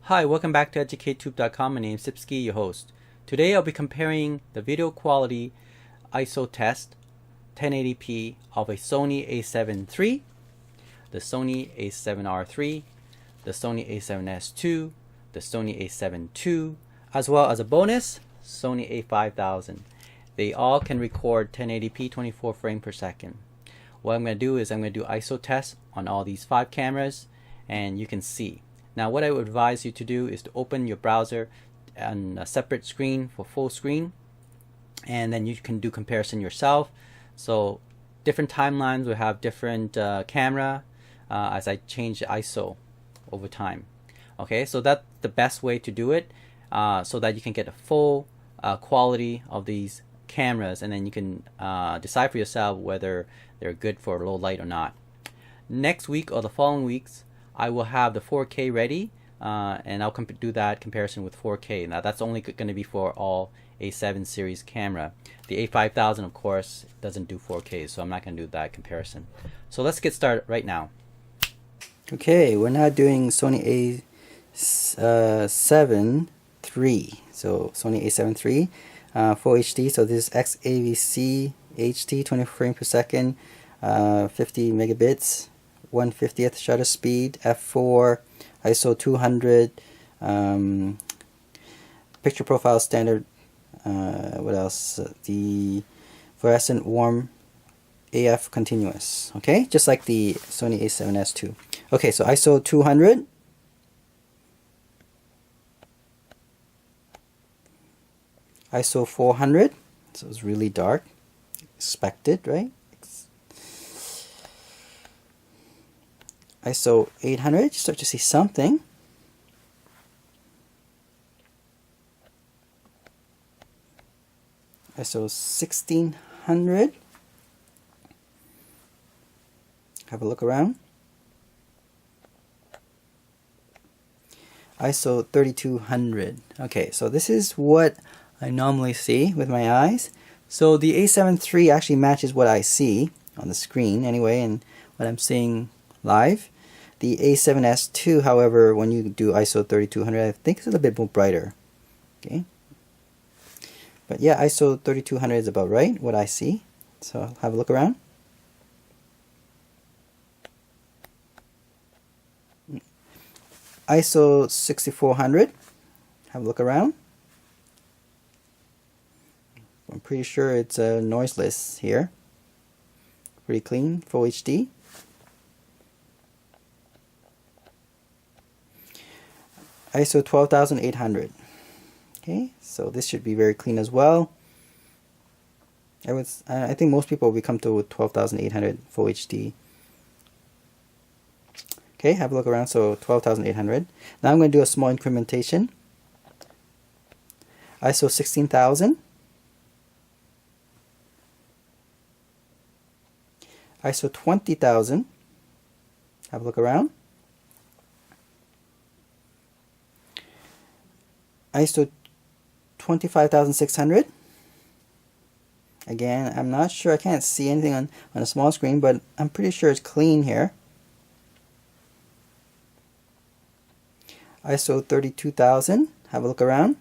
Hi, welcome back to EducateTube.com. My name is a7iii, your host. Today I'll be comparing the video quality ISO test 1080p of a Sony a7 III, the Sony a7R III, the Sony a7S II, the Sony a7 II, as well as a bonus, Sony a5000. They all can record 1080p 24 frames per second. What I'm going to do is I'm going to do ISO tests on all these 5 cameras, and you can see. Now what I would advise you to do is to open your browser on a separate screen for full screen, and then you can do comparison yourself. So different timelines will have different camera as I change the ISO over time. Okay, so that's the best way to do it, so that you can get a full quality of these cameras, and then you can decide for yourself whether they're good for low light or not. Next week or the following weeks, I will have the 4K ready, and I'll do that comparison with 4K. Now that's only going to be for all A7 series camera. The a5000, of course, doesn't do 4K, so I'm not going to do that comparison. So let's get started right now. Okay, we're now doing Sony a7 III. So Sony a7 III, full HD. So this is XAVC HD, 20 frames per second, 50 megabits. 1/50th shutter speed, f4, ISO 200, picture profile standard, what else, the fluorescent warm AF continuous, okay, just like the Sony a7S II. Okay, so ISO 200, ISO 400, so it's really dark, expected, right? ISO 800, you start to see something. ISO 1600. Have a look around. ISO 3200. Okay, so this is what I normally see with my eyes. So the a7 III actually matches what I see on the screen anyway, and what I'm seeing live. The a7S II, however, when you do ISO 3200, I think it's a little bit more brighter. Okay, but yeah, ISO 3200 is about right, what I see. So I'll have a look around. ISO 6400, have a look around. I'm pretty sure it's noiseless here. Pretty clean, full HD. ISO 12800. Okay, so this should be very clean as well. I think most people will be comfortable with 12800 full HD. Okay, have a look around. So 12800. Now I'm going to do a small incrementation. ISO 16000. ISO 20000. Have a look around. ISO 25600. Again, I'm not sure, I can't see anything on a small screen, but I'm pretty sure it's clean here. ISO 32000, have a look around.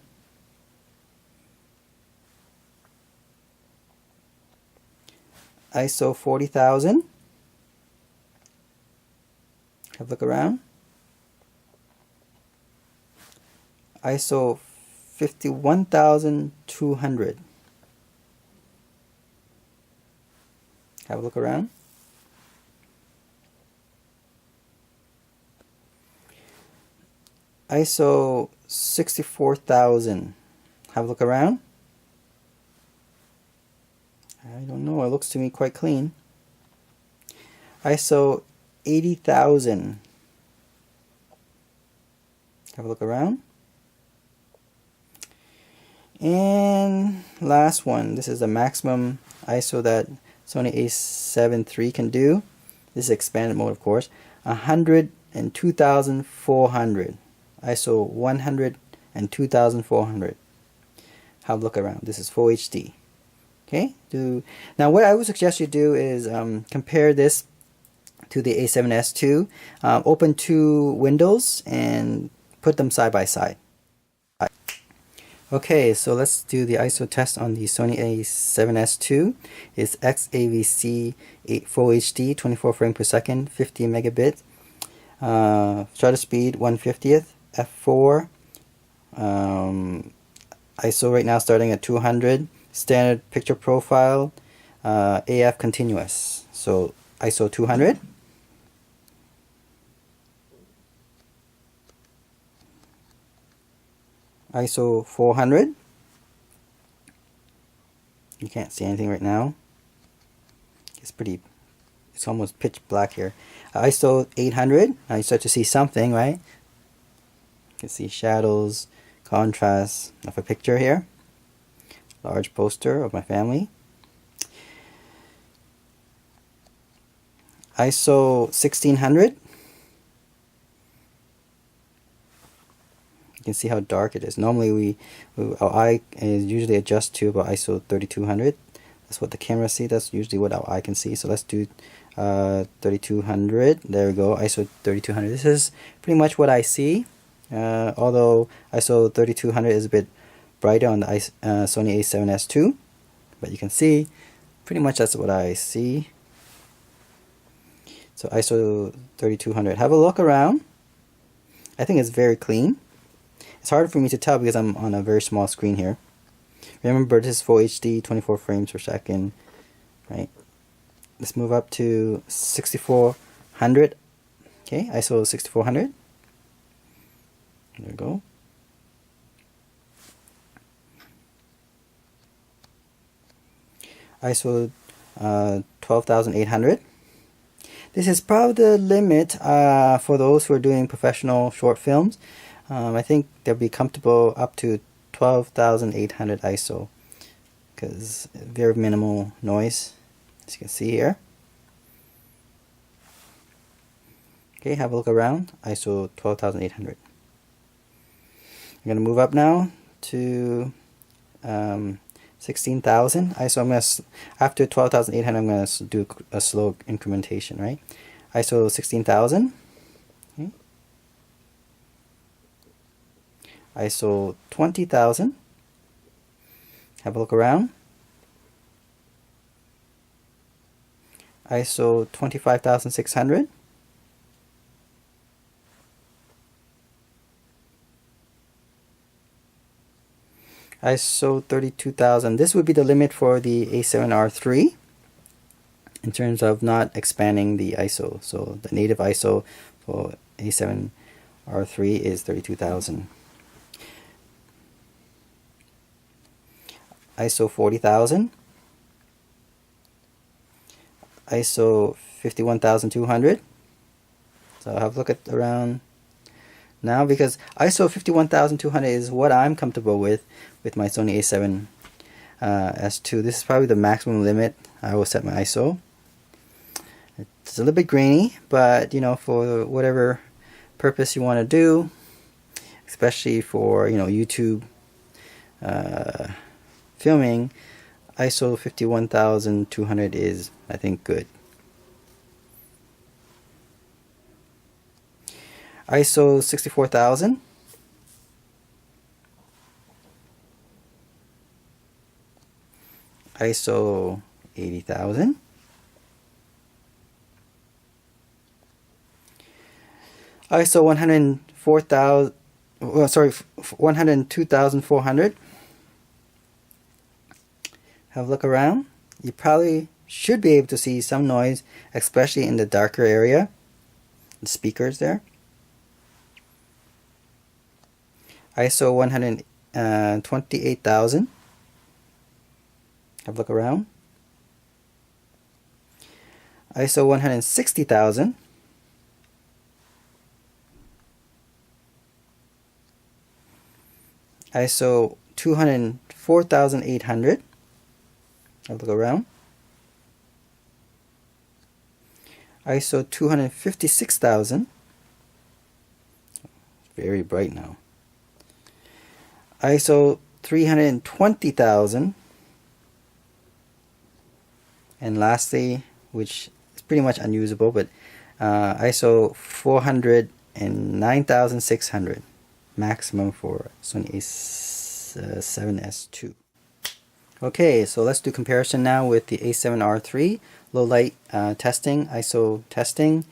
ISO 40000, have a look around. ISO 51200. Have a look around. ISO 64000. Have a look around. I don't know, it looks to me quite clean. ISO 80000. Have a look around. And last one, this is the maximum ISO that Sony a7 III can do. This is expanded mode, of course. 102,400. ISO 102,400. Have a look around. This is full HD. Okay. Now what I would suggest you do is compare this to the a7S II. Open 2 windows and put them side by side. Okay, so let's do the ISO test on the Sony a7S II. It's XAVC Full HD, 24 frames per second, 50 megabit. Shutter speed 1/50th, f4. ISO right now starting at 200. Standard picture profile, AF continuous. So ISO 200. ISO 400. You can't see anything right now. It's almost pitch black here. ISO 800. Now you start to see something, right? You can see shadows, contrast of a picture here. Large poster of my family. ISO 1600. You can see how dark it is. Normally our eye is usually adjust to about ISO 3200. That's what the camera sees. That's usually what our eye can see. So let's do 3200. There we go, ISO 3200. This is pretty much what I see. Although ISO 3200 is a bit brighter on the Sony a7S II, but you can see pretty much that's what I see. So ISO 3200. Have a look around. I think it's very clean. It's hard for me to tell because I'm on a very small screen here. Remember, this is Full HD, 24 frames per second, right? Let's move up to 6400. Okay, ISO 6400. There we go. ISO 12800. This is probably the limit for those who are doing professional short films. I think they'll be comfortable up to 12,800 ISO because very minimal noise, as you can see here. Okay, have a look around. ISO 12,800. I'm going to move up now to 16,000 ISO. After 12,800, I'm going to do a slow incrementation, right? ISO 16,000. Okay. ISO 20,000. Have a look around. ISO 25,600. ISO 32,000. This would be the limit for the a7R3 in terms of not expanding the ISO. So the native ISO for a7R3 is 32,000. ISO 40,000. ISO 51,200. So I'll have a look at around now, because ISO 51,200 is what I'm comfortable with my Sony a7S II. This is probably the maximum limit I will set my ISO. It's a little bit grainy, but you know, for whatever purpose you want to do, especially for, you know, YouTube filming, ISO 51,200 is, I think, good. ISO 64,000. ISO 80,000. ISO 104,000. Well, sorry, 102,400. Have a look around. You probably should be able to see some noise, especially in the darker area. The speakers there. ISO 128,000. Have a look around. ISO 160,000. ISO 204,800. Have a look around. ISO 256,000. Very bright now. ISO 320,000. And lastly, which is pretty much unusable, but ISO 409,600. maximum for Sony a7S2. Okay, so let's do comparison now with the a7R3 low light testing, ISO testing,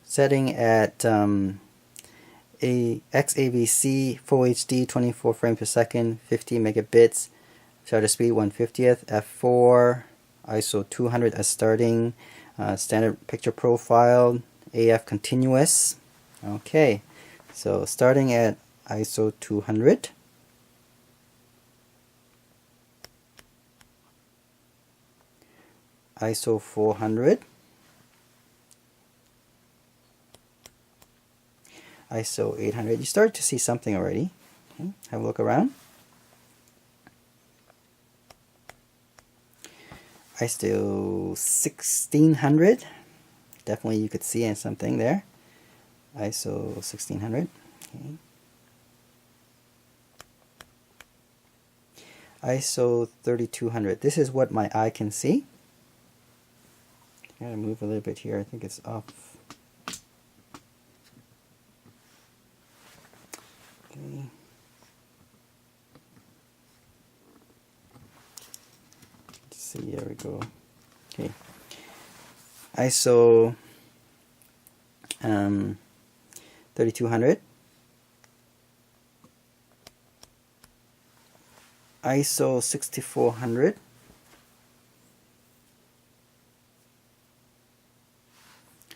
setting at a XAVC Full HD 24 frames per second, 50 megabits, shutter speed 1/50th, f4, ISO 200 as starting, standard picture profile, AF continuous. Okay, so starting at ISO 200. ISO 400, ISO 800. You start to see something already. Okay, have a look around. ISO 1600. Definitely you could see something there. ISO 1600. Okay. ISO 3200. This is what my eye can see. Gotta move a little bit here. I think it's off. Okay. Let's see. There we go. Okay. ISO 3200. ISO 6400.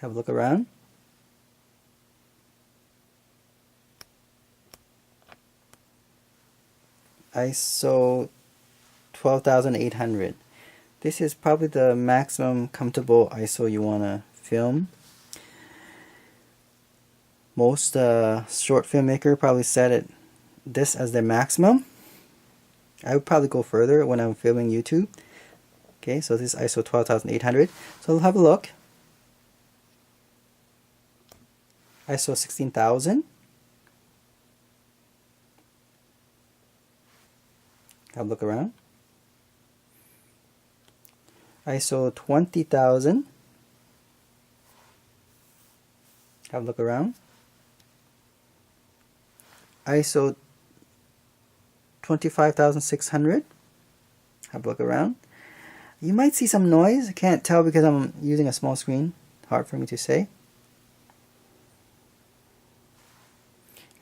Have a look around. ISO 12800. This is probably the maximum comfortable ISO you want to film. Most short filmmaker probably set this as their maximum. I would probably go further when I'm filming YouTube. Okay, so this is ISO 12800. So we'll have a look. ISO 16000. Have a look around. ISO 20000. Have a look around. ISO 25600. Have a look around. You might see some noise. I can't tell because I'm using a small screen. Hard for me to say.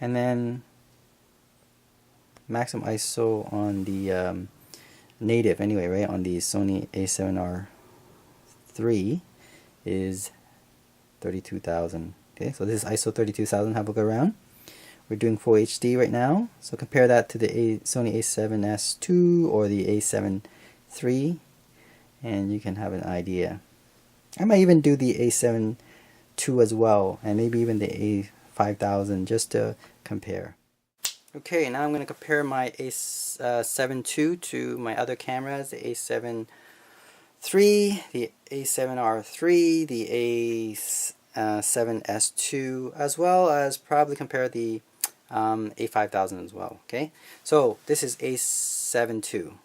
And then maximum ISO on the native anyway, right? On the Sony a7R3 is 32,000. Okay, so this is ISO 32,000. Have a look around. We're doing full HD right now. So compare that to the Sony a7S2 or the a7 and you can have an idea. I might even do the a7 II as well, and maybe even the a5000 just to compare. Okay, now I'm going to compare my a7 II to my other cameras, the a7 III, the a7R3, the a7S2, as well as probably compare the a5000 as well. Okay, so this is a7 II.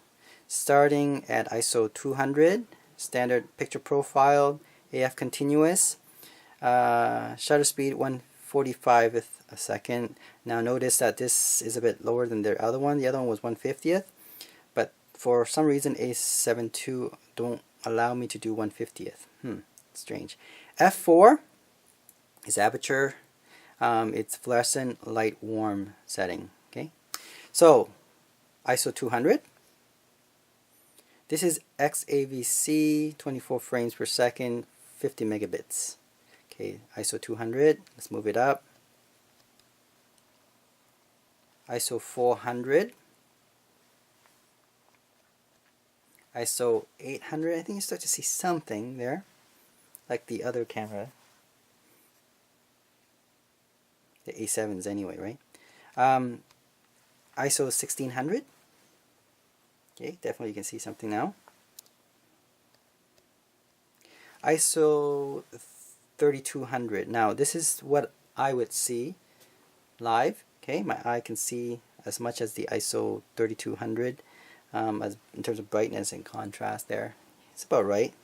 Starting at ISO 200, standard picture profile, AF continuous, shutter speed 1/45th a second. Now notice that this is a bit lower than the other one. The other one was 1/50th, but for some reason a7 II don't allow me to do 1/50th. Strange. F4 is aperture. It's fluorescent light warm setting. Okay, so ISO 200. This is XAVC 24 frames per second, 50 megabits. Okay, ISO 200. Let's move it up. ISO 400. ISO 800. I think you start to see something there, like the other camera. The A7s anyway, right? ISO 1600. Okay, definitely you can see something now. ISO 3200. Now this is what I would see live. Okay, my eye can see as much as the ISO 3200 as in terms of brightness and contrast there. It's about right.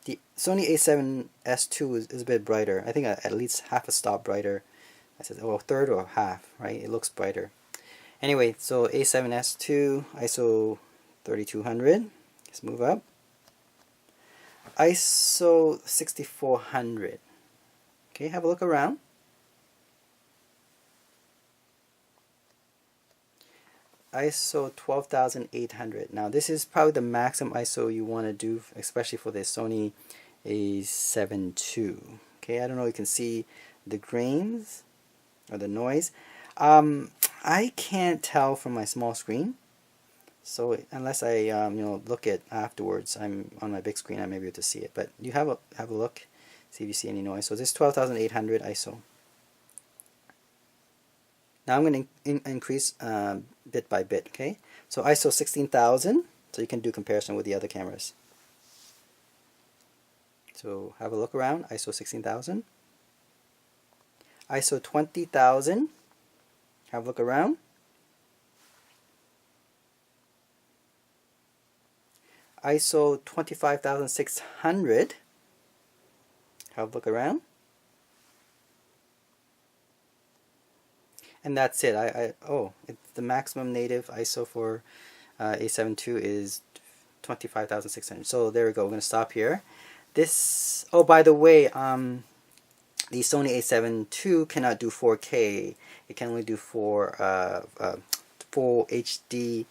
The Sony a7S2 is a bit brighter. I think at least half a stop brighter I said, oh, a third or a half, right? It looks brighter. Anyway, so A7S2, ISO 3200. Let's move up. ISO 6400. Okay, have a look around. ISO 12800. Now this is probably the maximum ISO you want to do, especially for the Sony a7 II. Okay, I don't know if you can see the grains or the noise. I can't tell from my small screen, so unless I look at afterwards, I'm on my big screen, I may be able to see it. But you have a look, see if you see any noise. So this is 12800 ISO. Now I'm going to increase bit by bit. Okay, so ISO 16000, so you can do comparison with the other cameras. So have a look around. ISO 16000, ISO 20000. Have a look around. ISO 25600. Have a look around. And that's it. It's the maximum native ISO for a7 II is 25,600. So there we go. We're going to stop here. This. Oh, by the way, the Sony a7 II cannot do 4K. It can only do full HD,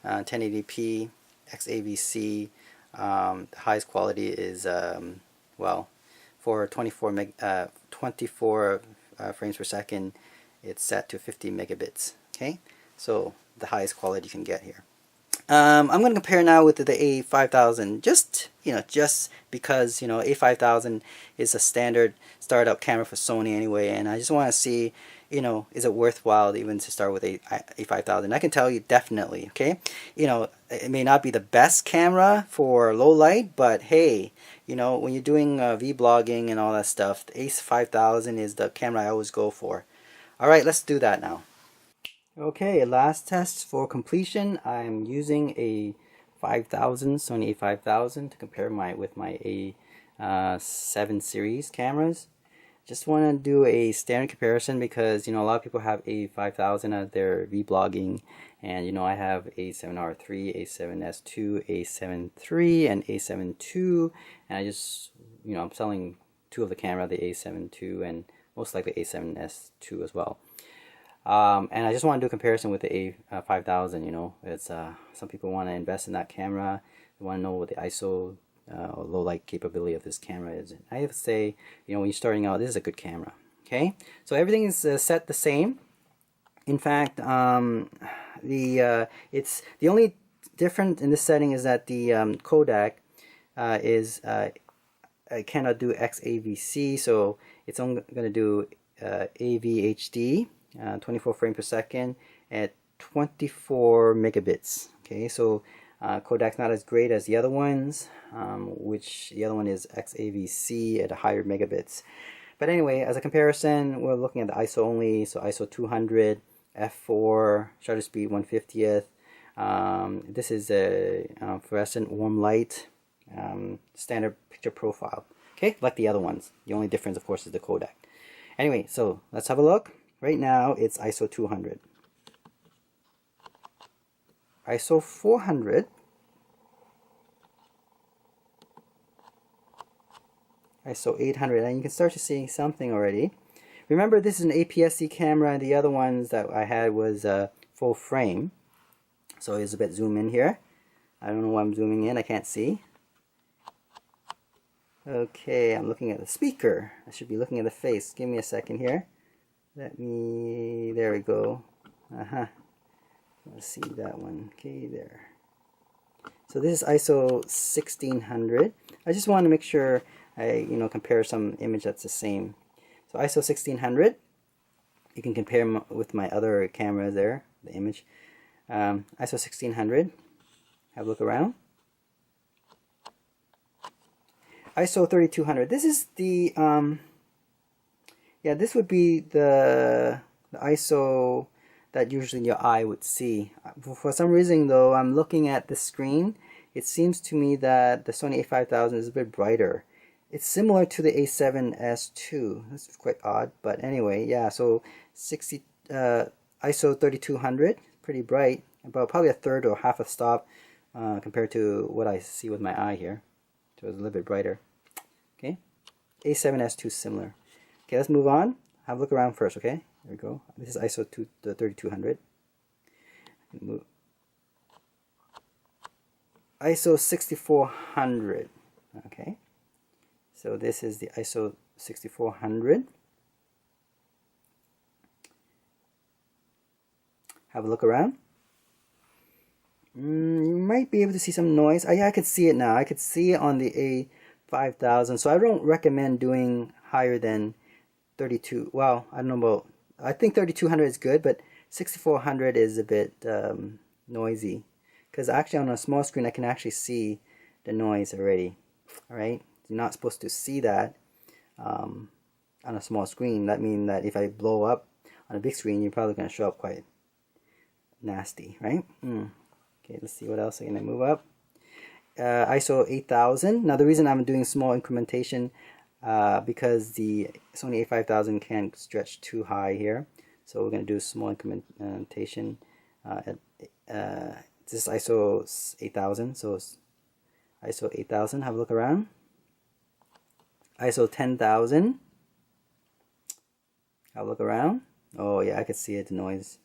1080p, XAVC. The highest quality is for 24 frames per second. It's set to 50 megabits. Okay, so the highest quality you can get here. I'm going to compare now with the a5000, just because a5000 is a standard startup camera for Sony anyway, and I just want to see, is it worthwhile even to start with a5000? I can tell you definitely. Okay, it may not be the best camera for low light, but hey, when you're doing vlogging and all that stuff, the a5000 is the camera I always go for. All right, let's do that now. Okay, last test for completion. I'm using a 5000, Sony a5000 to compare with my a7 series cameras. Just want to do a standard comparison because a lot of people have a5000 as their vlogging, and I have a7R3, a7S2, a7iii, and a7 II, and I just I'm selling two of the camera, the a7 II and most likely a7S II as well. And I just want to do a comparison with the a5000. It's some people want to invest in that camera. They want to know what the ISO or low light capability of this camera is. I have to say, when you're starting out, this is a good camera. Okay, so everything is set the same. In fact, it's the only difference in this setting is that the codec cannot do XAVC, so it's only going to do AVHD, 24 frames per second at 24 megabits. Okay, so codec's not as great as the other ones, which the other one is XAVC at a higher megabits. But anyway, as a comparison, we're looking at the ISO only, so ISO 200, f4, shutter speed 1/50th. This is a fluorescent warm light, standard picture profile. Okay, like the other ones. The only difference, of course, is the codec. Anyway, so let's have a look. Right now, it's ISO 200. ISO 400. ISO 800, and you can start to see something already. Remember, this is an APS-C camera, and the other ones that I had was full frame. So here's a bit zoom in here. I don't know why I'm zooming in, I can't see. Okay, I'm looking at the speaker. I should be looking at the face. Give me a second here. There we go. Let's see that one. Okay, there. So this is ISO 1600. I just want to make sure I compare some image that's the same. So ISO 1600. You can compare with my other cameras there, the image. ISO 1600. Have a look around. ISO 3200. This is the this would be the ISO that usually your eye would see. For some reason though, I'm looking at the screen, it seems to me that the Sony a5000 is a bit brighter. it's similar to the a7S2. That's quite odd, but anyway, yeah. So 60 ISO 3200, pretty bright, about probably a third or half a stop compared to what I see with my eye here. So it's a little bit brighter. Okay, a7S2 similar. Okay, let's move on. Have a look around first. Okay, there we go. This is ISO 3200. Move. ISO 6400. Okay, so this is the ISO 6400. Have a look around. You might be able to see some noise. Yeah, I could see it now. I could see it on the a5000. So I don't recommend doing higher than 32. Well, I don't know about. I think 3200 is good, but 6400 is a bit noisy. Because actually on a small screen I can actually see the noise already. Alright? You're not supposed to see that on a small screen. That means that if I blow up on a big screen, you're probably going to show up quite nasty, right? Okay, let's see what else. I'm going to move up. ISO 8000. Now the reason I'm doing small incrementation because the Sony a5000 can't stretch too high here. So we're going to do small incrementation this is ISO 8000, so it's ISO 8000. Have a look around. ISO 10,000. Have a look around. Oh yeah, I could see it, the noise.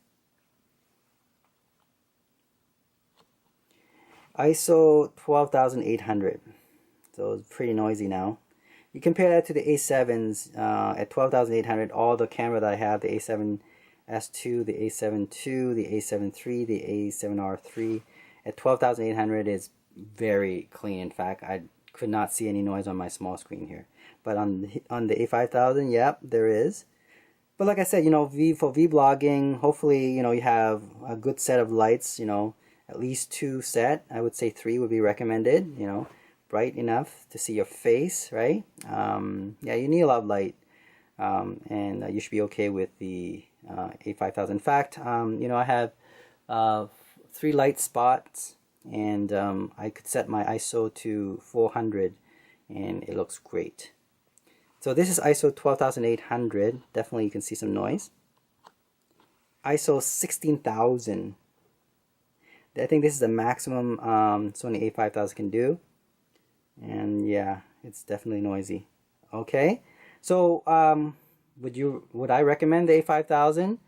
ISO 12,800. So it's pretty noisy now. You compare that to the A7s at 12,800. All the camera that I have, the A7S2, the a7ii, the a7iii, the a7R3 at 12,800 is very clean. In fact, I could not see any noise on my small screen here. But on the a5000, yep, there is. But like I said, you know, for vlogging, hopefully, you know, you have a good set of lights, you know, at least 2 set. I would say 3 would be recommended, you know, bright enough to see your face, right? Yeah, you need a lot of light. And you should be okay with the a5000. In fact, you know, I have 3 light spots, and I could set my ISO to 400 and it looks great. So this is ISO 12,800. Definitely you can see some noise. ISO 16,000. I think this is the maximum Sony a5000 can do. And yeah, it's definitely noisy. Okay, so would I recommend the a5000?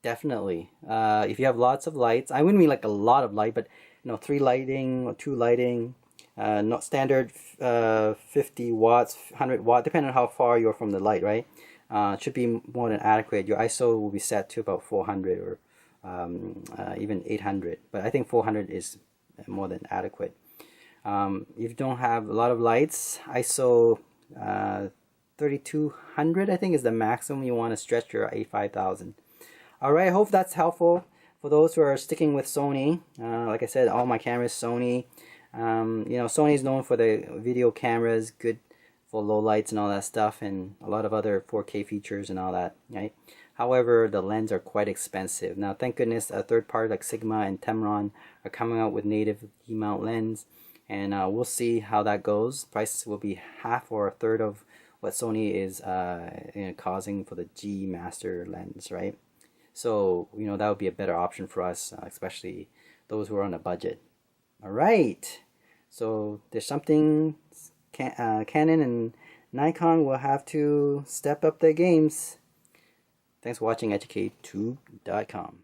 Definitely. If you have lots of lights, I wouldn't mean like a lot of light, but you know, 3 lighting or 2 lighting, not standard 50 watts, 100 watt, depending on how far you're from the light, right? It should be more than adequate. Your ISO will be set to about 400 or even 800, but I think 400 is more than adequate. If you don't have a lot of lights, ISO 3200 I think is the maximum you want to stretch your a5000. Alright, I hope that's helpful for those who are sticking with Sony. Like I said, all my cameras Sony. You know, Sony is known for the video cameras, good for low lights and all that stuff, and a lot of other 4K features and all that, right? However, the lenses are quite expensive. Now, thank goodness, a third party like Sigma and Tamron are coming out with native E-mount lens, and we'll see how that goes. Prices will be half or a third of what Sony is you know, causing for the G Master lens, right? So, you know, that would be a better option for us, especially those who are on a budget. Alright, so there's something Canon and Nikon will have to step up their games. Thanks for watching EducateTube.com.